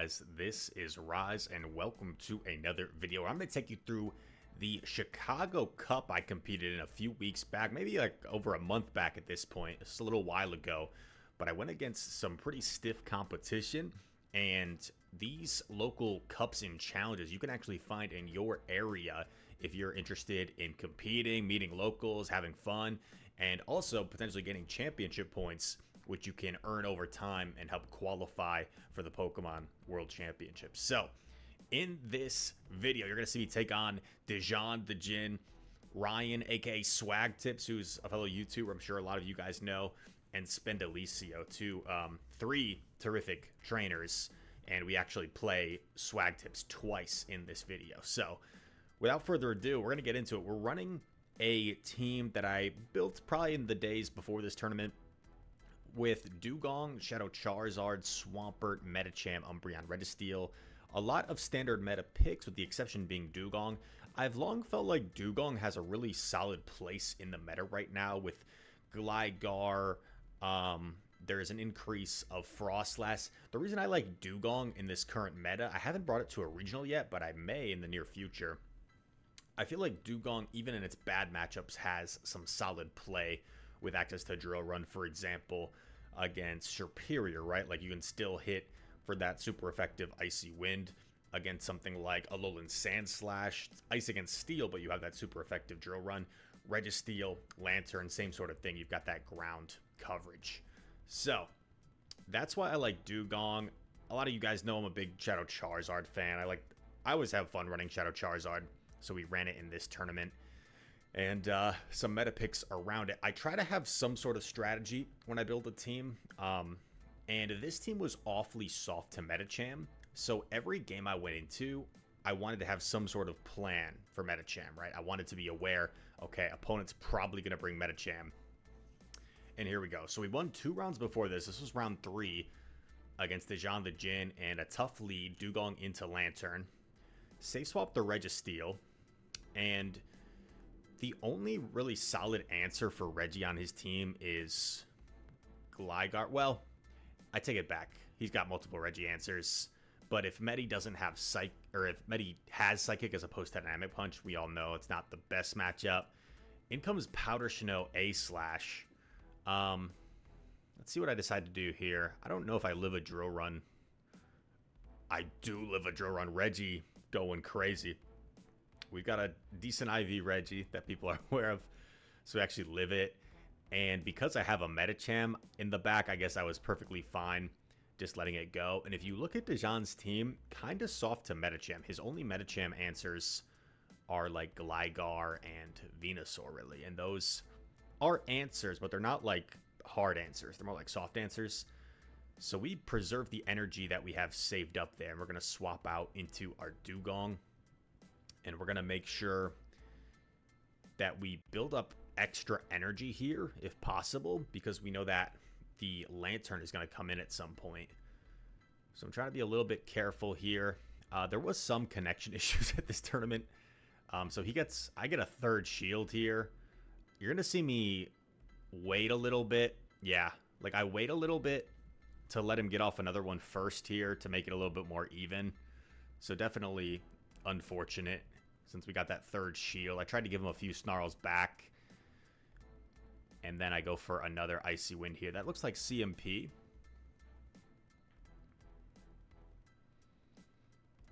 guys? This is Rise and welcome to another video. I'm going to take you through the Chicago Cup I competed in a few weeks back, maybe like over a month back at this point. It's a little while ago, but I went against some pretty stiff competition, and these local cups and challenges you can actually find in your area if you're interested in competing, meeting locals, having fun, and also potentially getting championship points, which you can earn over time and help qualify for the Pokemon World Championship. So in this video, you're going to see me take on Dejon the Djinn, Ryan, aka Swag Tips, who's a fellow YouTuber I'm sure a lot of you guys know, and Spendalicio, three terrific trainers, and we actually play Swag Tips twice in this video. So without further ado, we're going to get into it. We're running a team that I built probably in the days before this tournament, with Dewgong, Shadow Charizard, Swampert, Medicham, Umbreon, Registeel. A lot of standard meta picks, with the exception being Dewgong. I've long felt like Dewgong has a really solid place in the meta right now with Gligar. There is an increase of Frostlass. The reason I like Dewgong in this current meta, I haven't brought it to a regional yet, but I may in the near future. I feel like Dewgong, even in its bad matchups, has some solid play with access to Drill Run, for example, against Superior, right? Like, you can still hit for that super effective Icy Wind against something like Alolan Sandslash. It's Ice against Steel, but you have that super effective Drill Run. Registeel, Lantern, same sort of thing. You've got that ground coverage. So that's why I like Dewgong. A lot of you guys know I'm a big Shadow Charizard fan. I always have fun running Shadow Charizard, so we ran it in this tournament. And some meta picks around it. I try to have some sort of strategy when I build a team. And this team was awfully soft to Medicham. So every game I went into, I wanted to have some sort of plan for Medicham, right? I wanted to be aware, okay, opponent's probably going to bring Medicham. And here we go. So we won 2 rounds before this. This was round 3 against Dejon the Djinn, and a tough lead, Dewgong into Lantern. Safe swap the Registeel, and the only really solid answer for Reggie on his team is Gligar. Well, I take it back. He's got multiple Reggie answers. But if Medi doesn't have Psych, or if Medi has Psychic as opposed to Dynamic Punch, we all know it's not the best matchup. In comes Powder Snow A-Slash. Let's see what I decide to do here. I don't know if I live a Drill Run. I do live a Drill Run. Reggie going crazy. We've got a decent IV Reggie that people are aware of, so we actually live it. And because I have a Medicham in the back, I guess I was perfectly fine just letting it go. And if you look at Dejon's team, kind of soft to Medicham. His only Medicham answers are like Gligar and Venusaur, really. And those are answers, but they're not like hard answers. They're more like soft answers. So we preserve the energy that we have saved up there, and we're going to swap out into our Dewgong. And we're going to make sure that we build up extra energy here, if possible, because we know that the Lantern is going to come in at some point. So I'm trying to be a little bit careful here. There was some connection issues at this tournament. So I get a 3rd shield here. You're going to see me wait a little bit. Yeah, like I wait a little bit to let him get off another one first here to make it a little bit more even. So definitely unfortunate since we got that 3rd shield. I tried to give him a few snarls back, and then I go for another Icy Wind here. That looks like CMP,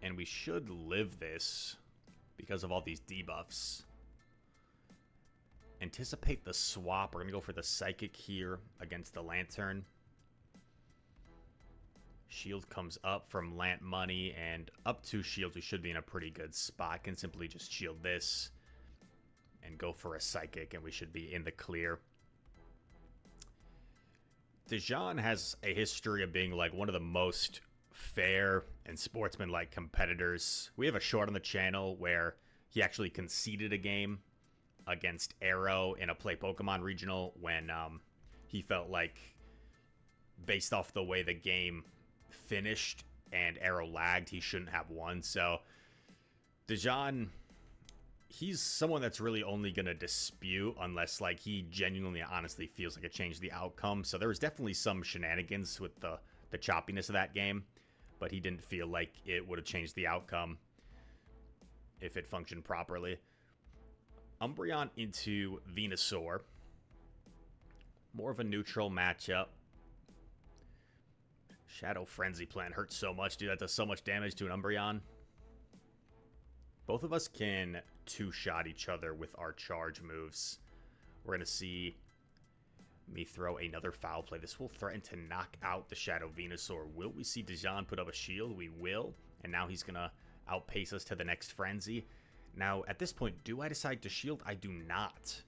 and we should live this because of all these debuffs. Anticipate the swap. We're gonna go for the Psychic here against the Lantern. Shield comes up from Lant Money, and up 2 shields, we should be in a pretty good spot. I can simply just shield this and go for a Psychic, and we should be in the clear. Dejon has a history of being like one of the most fair and sportsman-like competitors. We have a short on the channel where he actually conceded a game against Arrow in a Play Pokemon regional when he felt like, based off the way the game finished and Arrow lagged, he shouldn't have won. So Dejon, he's someone that's really only going to dispute unless like he genuinely honestly feels like it changed the outcome. So there was definitely some shenanigans with the choppiness of that game, but he didn't feel like it would have changed the outcome if it functioned properly. Umbreon into Venusaur. More of a neutral matchup. Shadow Frenzy Plant hurts so much, dude. That does so much damage to an Umbreon. Both of us can two-shot each other with our charge moves. We're going to see me throw another Foul Play. This will threaten to knock out the Shadow Venusaur. Will we see Dejon put up a shield? We will. And now he's going to outpace us to the next Frenzy. Now, at this point, do I decide to shield? I do not.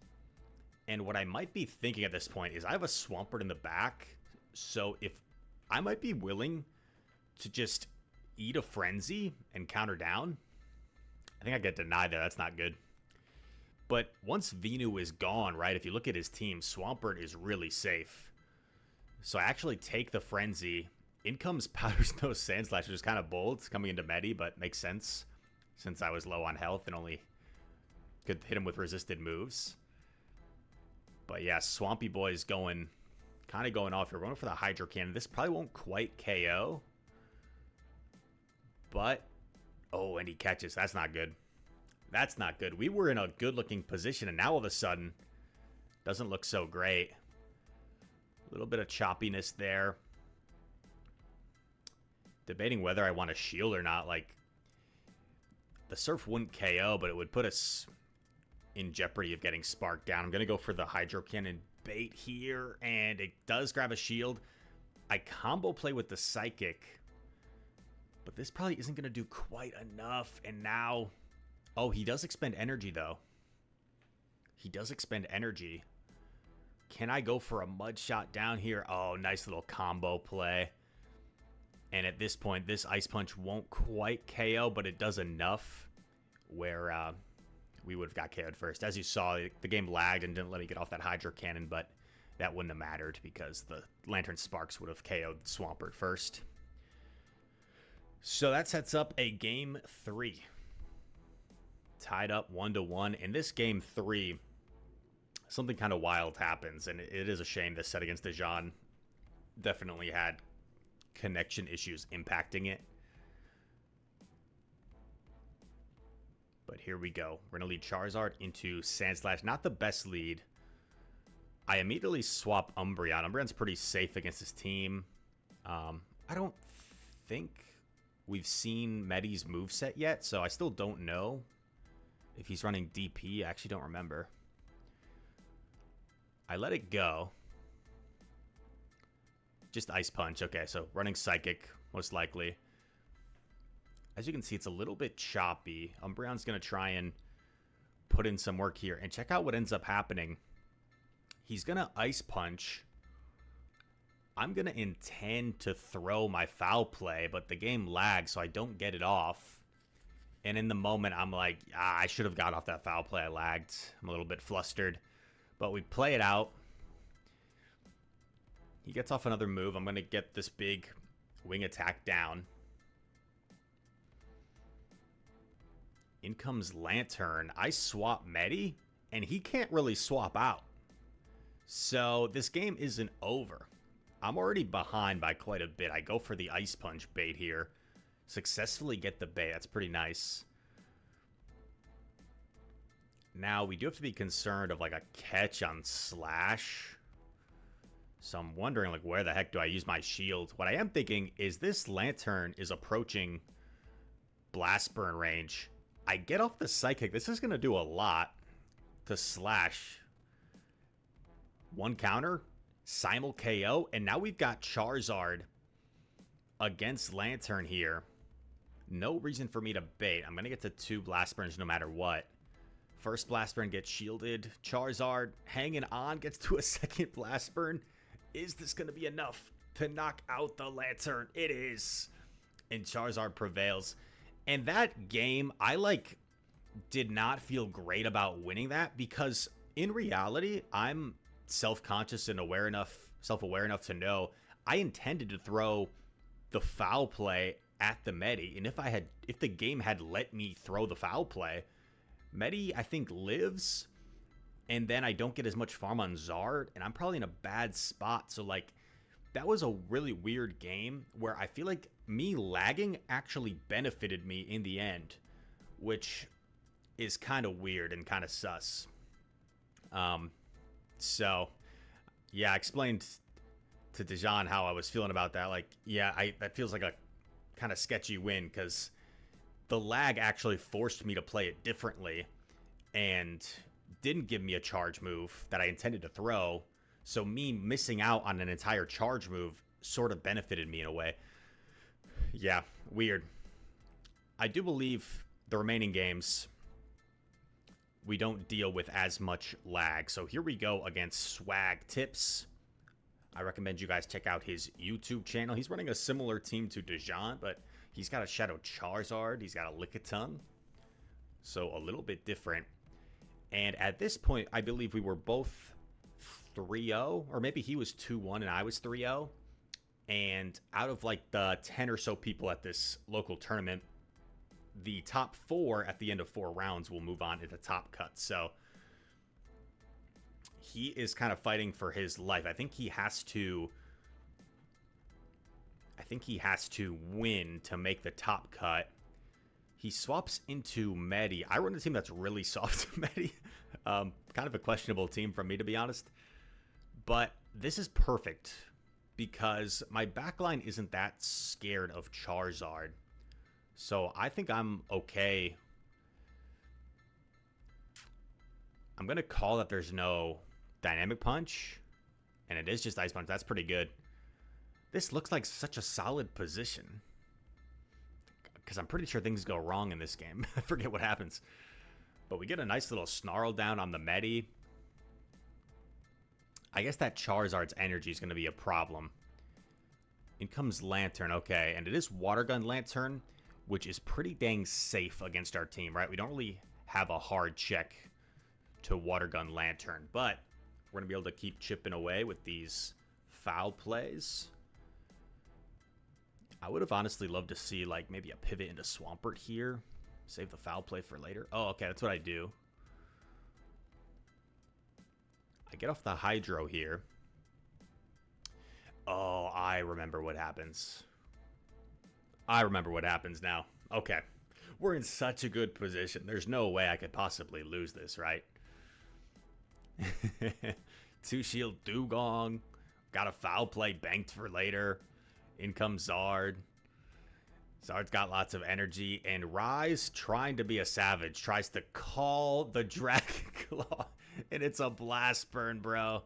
And what I might be thinking at this point is I have a Swampert in the back. So if I might be willing to just eat a Frenzy and counter down. I think I get denied there. That's not good. But once Venu is gone, right, if you look at his team, Swampert is really safe. So I actually take the Frenzy. In comes Powder Snow Sandslash, which is kind of bold. It's coming into Medi, but makes sense since I was low on health and only could hit him with resisted moves. But yeah, Swampy Boy's kind of going off here. We're going for the Hydro Cannon. This probably won't quite KO. But, oh, and he catches. That's not good. That's not good. We were in a good-looking position, and now all of a sudden, doesn't look so great. A little bit of choppiness there. Debating whether I want to shield or not. Like, the Surf wouldn't KO, but it would put us in jeopardy of getting sparked down. I'm going to go for the Hydro Cannon bait here, and it does grab a shield. I combo play with the Psychic, but this probably isn't going to do quite enough. And now, oh, he does expend energy, though. He does expend energy. Can I go for a Mud Shot down here? Oh, nice little combo play. And at this point, this Ice Punch won't quite KO, but it does enough where we would have got KO'd first. As you saw, the game lagged and didn't let me get off that Hydro Cannon, but that wouldn't have mattered because the Lantern Sparks would have KO'd Swampert first. So that sets up a Game 3. Tied up 1-1. In this Game 3, something kind of wild happens, and it is a shame this set against Dejon definitely had connection issues impacting it. But here we go. We're going to lead Charizard into Sandslash. Not the best lead. I immediately swap Umbreon. Umbreon's pretty safe against his team. I don't think we've seen Medi's moveset yet, so I still don't know if he's running DP. I actually don't remember. I let it go. Just Ice Punch. Okay, so running Psychic, most likely. As you can see, it's a little bit choppy. Umbreon's going to try and put in some work here. And check out what ends up happening. He's going to Ice Punch. I'm going to intend to throw my Foul Play, but the game lags, so I don't get it off. And in the moment, I'm like, I should have got off that Foul Play. I lagged. I'm a little bit flustered. But we play it out. He gets off another move. I'm going to get this big wing attack down. In comes Lantern. I swap Medi, and he can't really swap out. So this game isn't over. I'm already behind by quite a bit. I go for the Ice Punch bait here. Successfully get the bait. That's pretty nice. Now, we do have to be concerned of like a catch on Slash. So I'm wondering, like, where the heck do I use my shield? What I am thinking is this Lantern is approaching Blast Burn range. I get off the Psychic. This is going to do a lot to Slash. One counter, Simul KO, and now we've got Charizard against Lantern here. No reason for me to bait. I'm going to get to 2 Blast Burns no matter what. First Blast Burn gets shielded. Charizard hanging on, gets to a second Blast Burn. Is this going to be enough to knock out the Lantern? It is. And Charizard prevails. And that game, I did not feel great about winning that because in reality, I'm self-conscious and self-aware enough to know I intended to throw the Foul Play at the Medi. And if the game had let me throw the Foul Play, Medi, I think, lives. And then I don't get as much farm on Zard, and I'm probably in a bad spot. So, that was a really weird game where I feel like me lagging actually benefited me in the end, which is kind of weird and kind of sus. So yeah, I explained to Dejon how I was feeling about that. Like, yeah, that feels like a kind of sketchy win because the lag actually forced me to play it differently and didn't give me a charge move that I intended to throw. So me missing out on an entire charge move sort of benefited me in a way. Yeah, weird. I do believe the remaining games we don't deal with as much lag. So here we go against Swag Tips. I recommend you guys check out his YouTube channel. He's running a similar team to Dejon, but he's got a Shadow Charizard. He's got a Lickitung. So a little bit different. And at this point, I believe we were both 3-0, or maybe he was 2-1 and I was 3-0. And out of like the 10 or so people at this local tournament, the top 4 at the end of 4 rounds will move on to the top cut. So he is kind of fighting for his life. I think he has to win to make the top cut. He swaps into Medi. I run a team that's really soft to Medi. Kind of a questionable team from me, to be honest. But this is perfect because my backline isn't that scared of Charizard. So I think I'm okay. I'm going to call that there's no Dynamic Punch. And it is just Ice Punch. That's pretty good. This looks like such a solid position. Because I'm pretty sure things go wrong in this game. I forget what happens. But we get a nice little Snarl down on the Medi. I guess that Charizard's energy is going to be a problem. In comes Lantern. Okay, and it is Water Gun Lantern, which is pretty dang safe against our team, right? We don't really have a hard check to Water Gun Lantern. But we're going to be able to keep chipping away with these foul plays. I would have honestly loved to see, like, maybe a pivot into Swampert here. Save the foul play for later. Oh, okay, that's what I do. I get off the Hydro here. Oh, I remember what happens. I remember what happens now. Okay. We're in such a good position. There's no way I could possibly lose this, right? 2-shield Dugong. Got a foul play banked for later. In comes Zard. Zard's got lots of energy. And Rise, trying to be a savage, tries to call the Dragon Claw. And it's a Blast Burn, bro.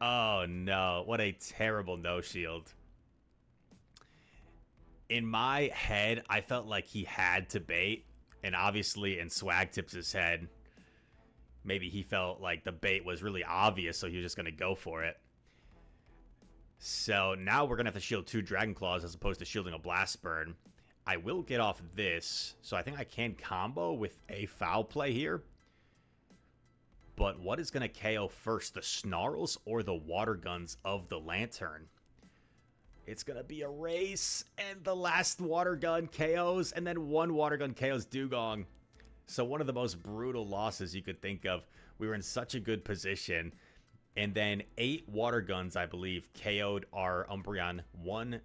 Oh, no. What a terrible no-shield. In my head, I felt like he had to bait. And obviously, in Swag Tips' head, maybe he felt like the bait was really obvious, so he was just going to go for it. So now we're going to have to shield 2 Dragon Claws as opposed to shielding a Blast Burn. I will get off this, so I think I can combo with a foul play here. But what is going to KO first, the Snarls or the Water Guns of the Lantern? It's going to be a race, and the last Water Gun KOs, and then 1 Water Gun KOs Dugong. So one of the most brutal losses you could think of. We were in such a good position. And then 8 Water Guns, I believe, KO'd our Umbreon 1/2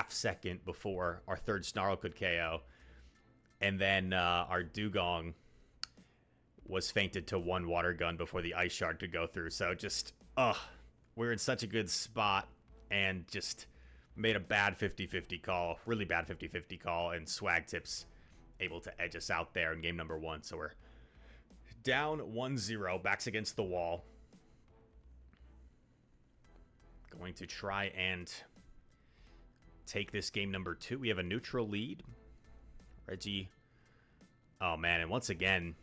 second before our 3rd Snarl could KO. And then our Dugong was fainted to 1 Water Gun before the Ice Shard could go through. So just, we're in such a good spot and just made a bad 50-50 call. Really bad 50-50 call. And Swag Tips able to edge us out there in game number 1. So we're down 1-0, backs against the wall. Going to try and take this game number 2. We have a neutral lead. Reggie. Oh, man. And once again,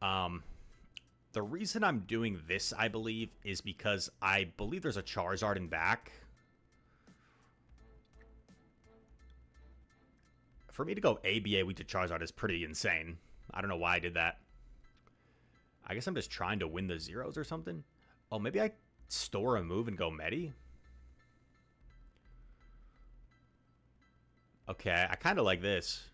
the reason I'm doing this, I believe, is because I believe there's a Charizard in back. For me to go ABA weak to Charizard is pretty insane. I don't know why I did that. I guess I'm just trying to win the zeros or something. Oh, maybe I store a move and go Medi? Okay, I kind of like this.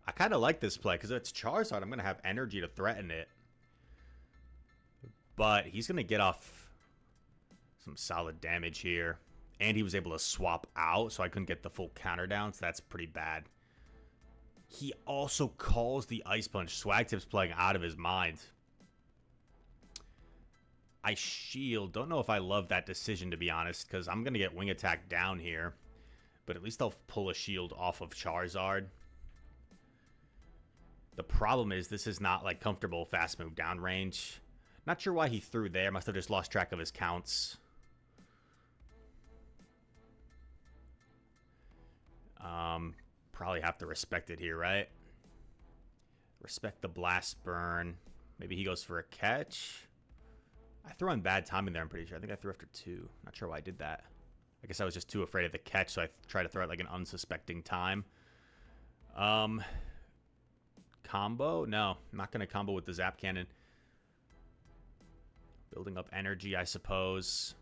I kind of like this play because it's Charizard. I'm going to have energy to threaten it. But he's going to get off Some solid damage here. And he was able to swap out, so I couldn't get the full counter down, so that's pretty bad. He also calls the Ice Punch. Swagtip's playing out of his mind. I shield. Don't know if I love that decision, to be honest, because I'm going to get Wing Attack down here. But at least I'll pull a shield off of Charizard. The problem is this is not, like, comfortable fast move down range. Not sure why he threw there. Must have just lost track of his counts. Probably have to respect it here, right? Respect the Blast Burn. Maybe he goes for a catch. I threw on bad timing there, I'm pretty sure. I think I threw after 2. Not sure why I did that. I guess I was just too afraid of the catch, so I tried to throw it like an unsuspecting time. Combo? No, I'm not going to combo with the Zap Cannon. Building up energy, I suppose.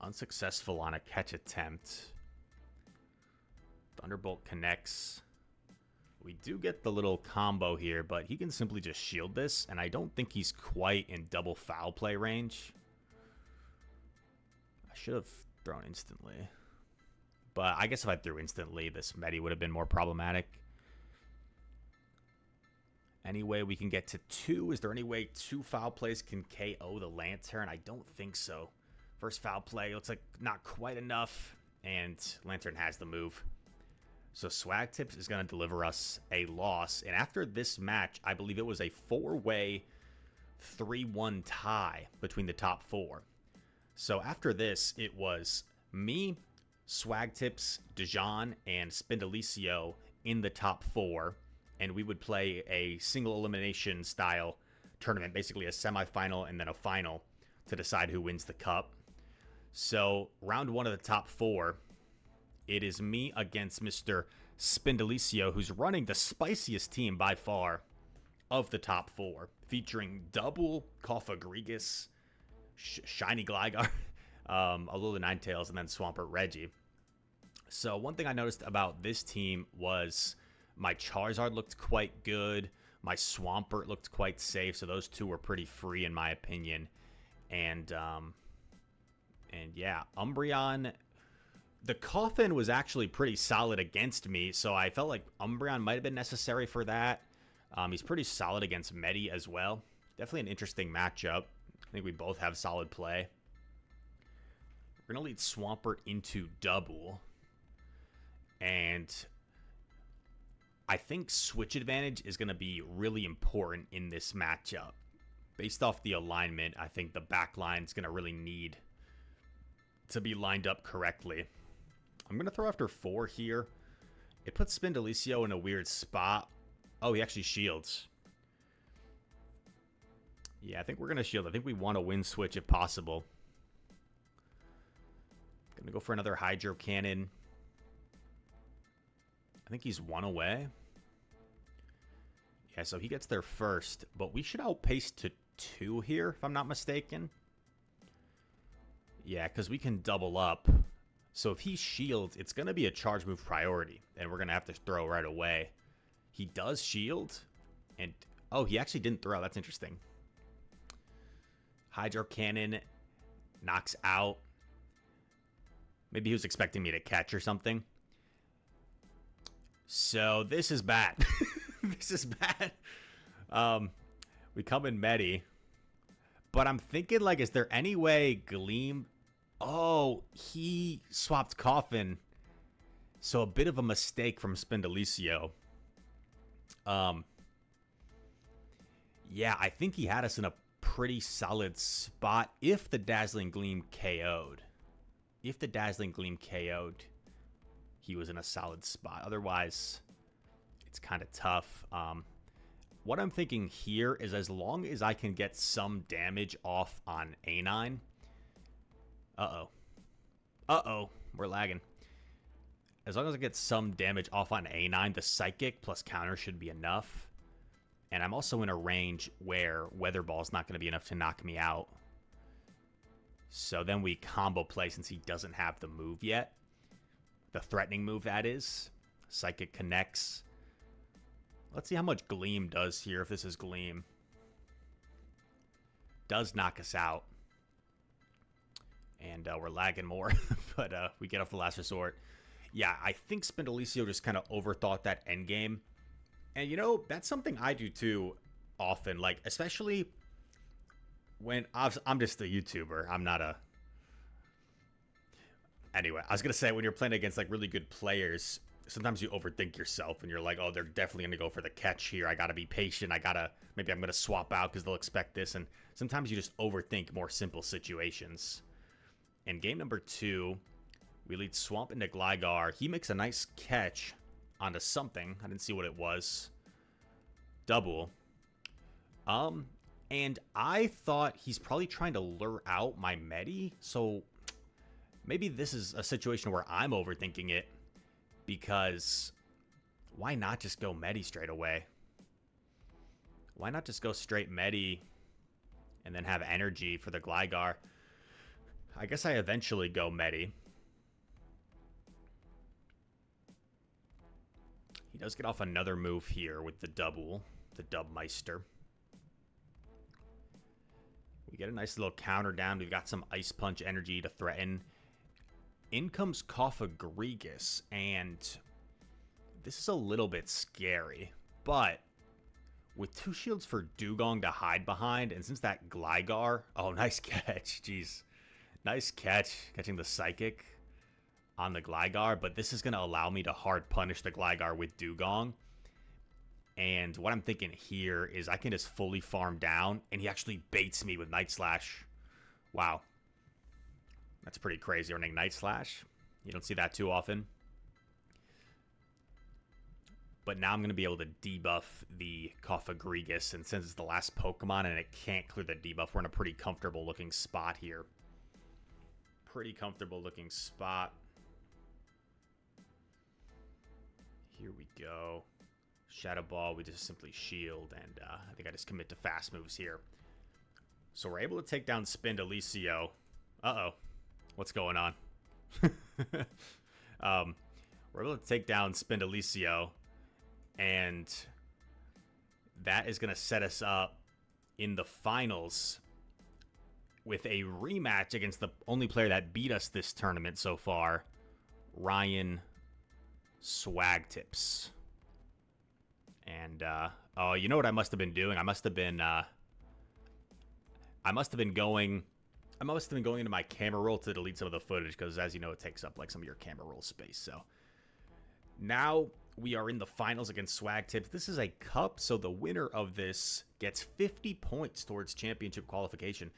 Unsuccessful on a catch attempt. Thunderbolt connects. We do get the little combo here, but he can simply just shield this, and I don't think he's quite in double foul play range. I should have thrown instantly. But I guess if I threw instantly, this Medi would have been more problematic. Any way we can get to 2? Is there any way 2 foul plays can KO the Lantern? I don't think so. First foul play looks like not quite enough, and Lantern has the move. So Swagtips is going to deliver us a loss, and after this match, I believe it was a 4-way 3-1 tie between the top 4. So after this, it was me, Swagtips, Dejon, and Spindalicio in the top 4, and we would play a single elimination style tournament, basically a semifinal and then a final to decide who wins the cup. So round 1 of the top 4, it is me against Mr. Spindalicio, who's running the spiciest team by far of the top 4, featuring double Koffagrigus, Shiny Gligar, Alola Ninetales, and then Swampert Reggie. So one thing I noticed about this team was my Charizard looked quite good. My Swampert looked quite safe, so those two were pretty free in my opinion. And yeah, Umbreon, the Coffin was actually pretty solid against me, so I felt like Umbreon might have been necessary for that. He's pretty solid against Medi as well. Definitely an interesting matchup. I think we both have solid play. We're going to lead Swampert into double. And I think switch advantage is going to be really important in this matchup. Based off the alignment, I think the back line is going to really need to be lined up correctly. I'm going to throw after 4 here. It puts Spindalicio in a weird spot. Oh, he actually shields. Yeah, I think we're going to shield. I think we want to win switch if possible. Going to go for another Hydro Cannon. I think he's 1 away. Yeah, so he gets there first. But we should outpace to 2 here, if I'm not mistaken. Yeah, because we can double up. So if he shields, it's going to be a charge move priority. And we're going to have to throw right away. He does shield. And, oh, he actually didn't throw. That's interesting. Hydro Cannon knocks out. Maybe he was expecting me to catch or something. So this is bad. This is bad. We come in Medi. But I'm thinking, like, is there any way Gleam... Oh, he swapped Coffin. So a bit of a mistake from Spindalicio. Yeah, I think he had us in a pretty solid spot if the Dazzling Gleam KO'd. If the Dazzling Gleam KO'd, he was in a solid spot. Otherwise, it's kind of tough. What I'm thinking here is as long as I can get some damage off on A9. Uh-oh. Uh-oh. We're lagging. As long as I get some damage off on A9, the Psychic plus counter should be enough. And I'm also in a range where Weather Ball is not going to be enough to knock me out. So then we combo play since he doesn't have the move yet. The threatening move, that is. Psychic connects. Let's see how much Gleam does here if this is Gleam. does knock us out. And we're lagging more, but we get off the last resort. Yeah, I think Spindelicio just kind of overthought that endgame. And, you know, that's something I do too often. Like, especially when I'm just a YouTuber. I'm not a... Anyway, I was going to say, when you're playing against, like, really good players, sometimes you overthink yourself. And you're like, oh, they're definitely going to go for the catch here. I got to be patient. Maybe I'm going to swap out because they'll expect this. And sometimes you just overthink more simple situations. In game number 2... we lead Swamp into Gligar. He makes a nice catch onto something. I didn't see what it was. Double. And I thought he's probably trying to lure out my Medi. So maybe this is a situation where I'm overthinking it. Because why not just go Medi straight away? Why not just go straight Medi and then have energy for the Gligar? I guess I eventually go Medi. He does get off another move here with the double, the Dubmeister. We get a nice little counter down. We've got some Ice Punch energy to threaten. In comes Cofagrigus, and this is a little bit scary. But with 2 shields for Dugong to hide behind, and since that Gligar... oh, nice catch. Jeez. Nice catch, catching the Psychic on the Gligar, but this is going to allow me to hard punish the Gligar with Dugong. And what I'm thinking here is I can just fully farm down, and he actually baits me with Night Slash. Wow. That's pretty crazy, running Night Slash. You don't see that too often. But now I'm going to be able to debuff the Cofagrigus, and since it's the last Pokemon and it can't clear the debuff, we're in a pretty comfortable looking spot here. Pretty comfortable looking spot. Here we go. Shadow Ball, we just simply shield, and I think I just commit to fast moves here. So we're able to take down Spindelicio. Uh-oh. What's going on? We're able to take down Spindelicio, and that is going to set us up in the finals with a rematch against the only player that beat us this tournament so far, Ryan Swagtips. And oh, you know what I must have been doing? I must have been going into my camera roll to delete some of the footage, because as you know, it takes up like some of your camera roll space. So now we are in the finals against Swagtips. This is a cup, so the winner of this gets 50 points towards championship qualification.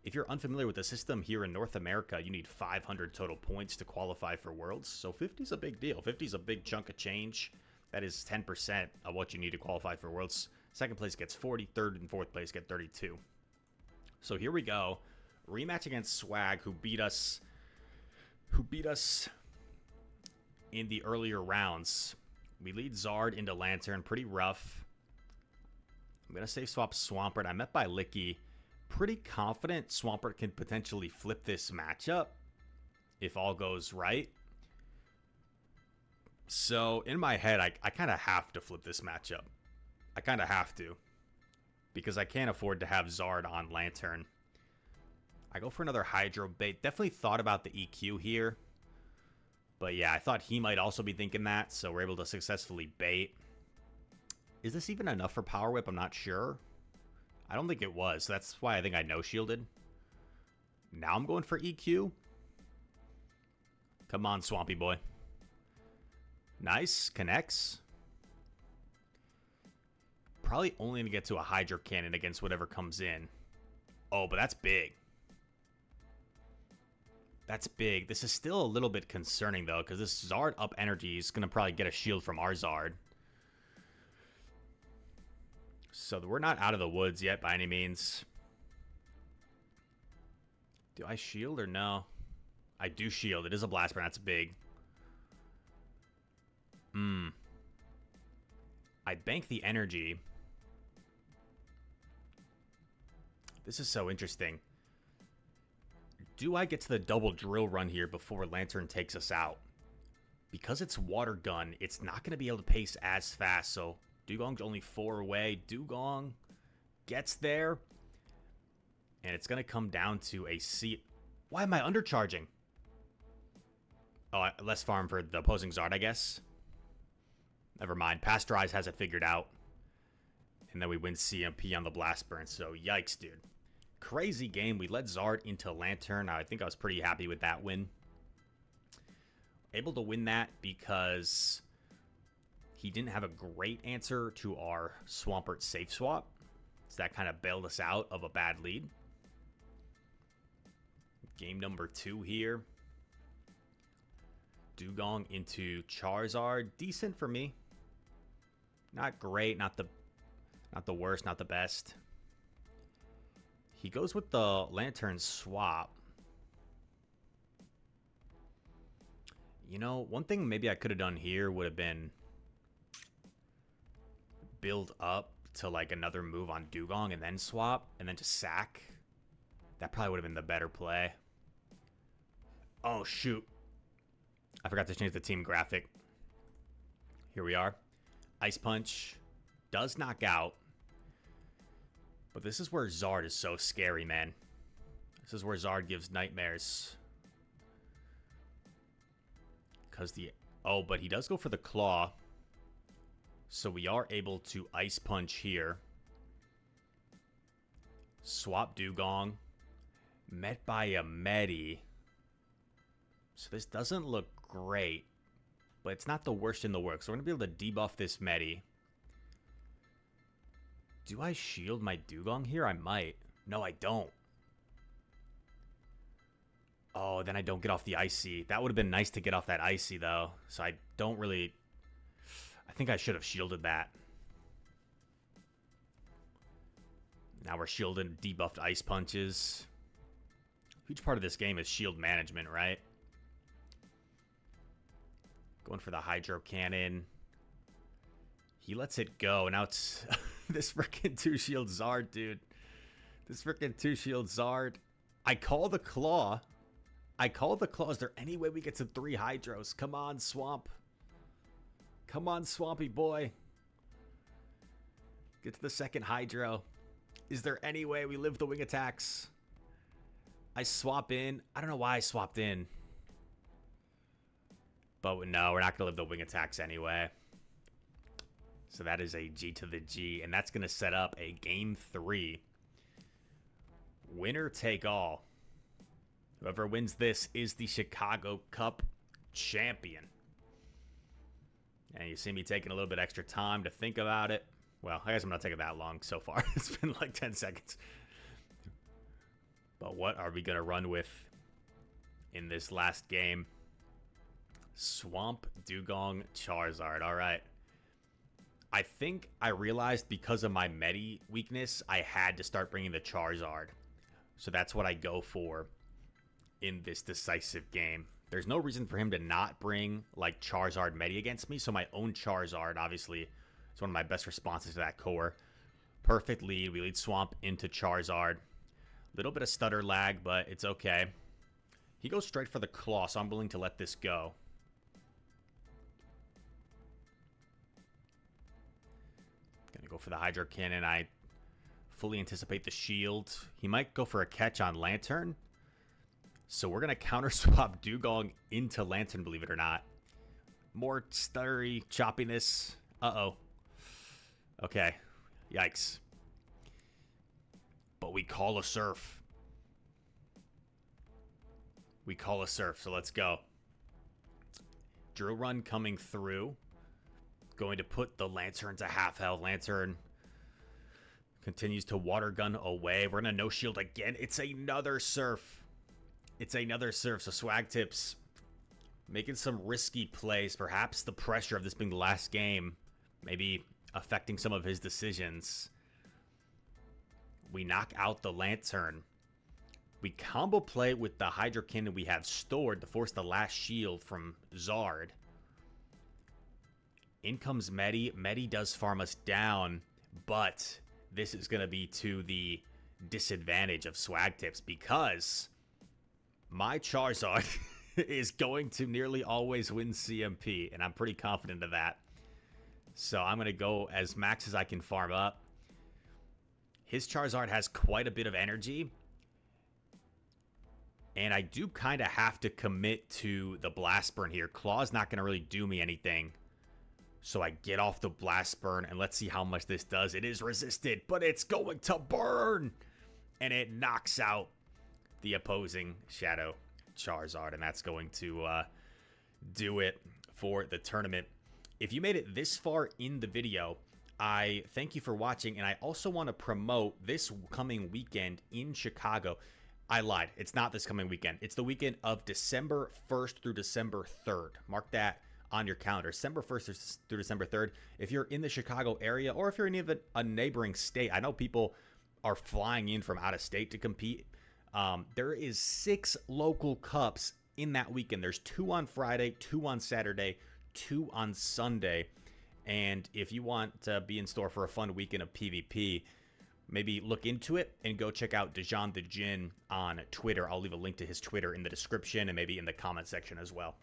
If you're unfamiliar with the system here in North America, you need 500 total points to qualify for Worlds. So 50 is a big deal. 50 is a big chunk of change. That is 10% of what you need to qualify for Worlds. Second place gets 40, third and fourth place get 32. So here we go. Rematch against Swag, who beat us in the earlier rounds. We lead Zard into Lantern, pretty rough. I'm going to save swap Swampert. I'm met by Licky. Pretty confident Swampert can potentially flip this matchup if all goes right. So in my head, I kind of have to flip this matchup. I kind of have to, because I can't afford to have Zard on Lantern. I go for another Hydro Bait. Definitely thought about the EQ here. But yeah, I thought he might also be thinking that, so we're able to successfully bait. Is this even enough for Power Whip? I'm not sure. I don't think it was. So that's why I think I no-shielded. Now I'm going for EQ. Come on, Swampy Boy. Nice. Connects. Probably only going to get to a Hydro Cannon against whatever comes in. Oh, but that's big. That's big. This is still a little bit concerning, though, because this Zard up energy is going to probably get a shield from our Zard. So we're not out of the woods yet by any means. Do I shield or no? I do shield. It is a Blast Burn. That's big. I bank the energy. This is so interesting. Do I get to the double drill run here before Lantern takes us out? Because it's Water Gun, it's not going to be able to pace as fast, so Dugong's only 4 away. Dugong gets there. And it's going to come down to a C. Why am I undercharging? Oh, less farm for the opposing Zard, I guess. Never mind. Pasteurize has it figured out. And then we win CMP on the Blast Burn. So, yikes, dude. Crazy game. We led Zard into Lantern. I think I was pretty happy with that win. Able to win that because he didn't have a great answer to our Swampert safe swap. So that kind of bailed us out of a bad lead. Game number 2 here. Dugong into Charizard. Decent for me. Not great. Not the worst. Not the best. He goes with the Lantern swap. You know, one thing maybe I could have done here would have been build up to like another move on Dugong and then swap and then just sack. That probably would have been the better play. Oh, shoot. I forgot to change the team graphic. Here we are. Ice Punch does knock out. But this is where Zard is so scary, man. This is where Zard gives nightmares. Because the... Oh, but he does go for the Claw. So we are able to Ice Punch here. Swap Dugong. Met by a Medi. So this doesn't look great. But it's not the worst in the works. So we're going to be able to debuff this Medi. Do I shield my Dugong here? I might. No, I don't. Oh, then I don't get off the Icy. That would have been nice to get off that Icy, though. So I don't really... I think I should have shielded that. Now we're shielding debuffed Ice Punches. Huge part of this game is shield management, right? Going for the Hydro Cannon. He lets it go. Now it's this freaking 2-shield Zard, dude. This freaking 2-shield Zard. I call the Claw. I call the Claw. Is there any way we get to 3 Hydros? Come on, Swamp. Come on, Swampy boy. Get to the second Hydro. Is there any way we live the wing attacks? I swap in. I don't know why I swapped in. But no, we're not going to live the wing attacks anyway. So that is a G to the G. And that's going to set up a Game 3. Winner take all. Whoever wins this is the Chicago Cup champion. And you see me taking a little bit extra time to think about it. Well, I guess I'm not taking that long so far. It's been like 10 seconds. But what are we going to run with in this last game? Swamp, Dugong, Charizard. All right. I think I realized because of my Medi weakness, I had to start bringing the Charizard. So that's what I go for in this decisive game. There's no reason for him to not bring like Charizard Medi against me. So my own Charizard, obviously, is one of my best responses to that core. Perfect lead. We lead Swamp into Charizard. Little bit of stutter lag, but it's okay. He goes straight for the Claw, so I'm willing to let this go. Gonna go for the Hydro Cannon. I fully anticipate the shield. He might go for a catch on Lantern. So we're going to counter swap Dugong into Lantern, believe it or not. More stuttery choppiness. Uh-oh. Okay. Yikes. But we call a Surf. We call a Surf, so let's go. Drill Run coming through. Going to put the Lantern to half health. Lantern continues to Water Gun away. We're going to no shield again. It's another Surf. It's another Surf, so Swag Tips making some risky plays. Perhaps the pressure of this being the last game maybe affecting some of his decisions. We knock out the Lantern. We combo play with the Hydro Cannon we have stored to force the last shield from Zard. In comes Medi. Medi does farm us down, but this is going to be to the disadvantage of Swag Tips because my Charizard is going to nearly always win CMP, and I'm pretty confident of that. So I'm going to go as max as I can farm up. His Charizard has quite a bit of energy, And I do kind of have to commit to the Blast Burn here. Claw's not going to really do me anything. So I get off the Blast Burn, and let's see how much this does. It is resisted, but it's going to burn. And it knocks out the opposing Shadow Charizard, and that's going to do it for the tournament. If you made it this far in the video, I thank you for watching, and I also want to promote this coming weekend in Chicago. I lied. It's not this coming weekend. It's the weekend of December 1st through December 3rd. Mark that on your calendar. December 1st through December 3rd. If you're in the Chicago area, or if you're in even a neighboring state, I know people are flying in from out of state to compete. There is 6 local cups in that weekend. There's 2 on Friday, 2 on Saturday, 2 on Sunday. And if you want to be in store for a fun weekend of PvP, maybe look into it and go check out Dejon the Djinn on Twitter. I'll leave a link to his Twitter in the description and maybe in the comment section as well.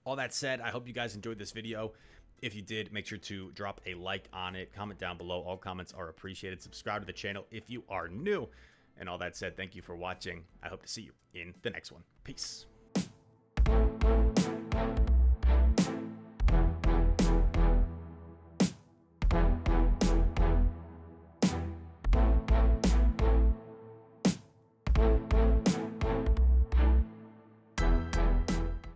All that said, I hope you guys enjoyed this video. If you did, make sure to drop a like on it. Comment down below. All comments are appreciated. Subscribe to the channel if you are new. And all that said, thank you for watching. I hope to see you in the next one. Peace.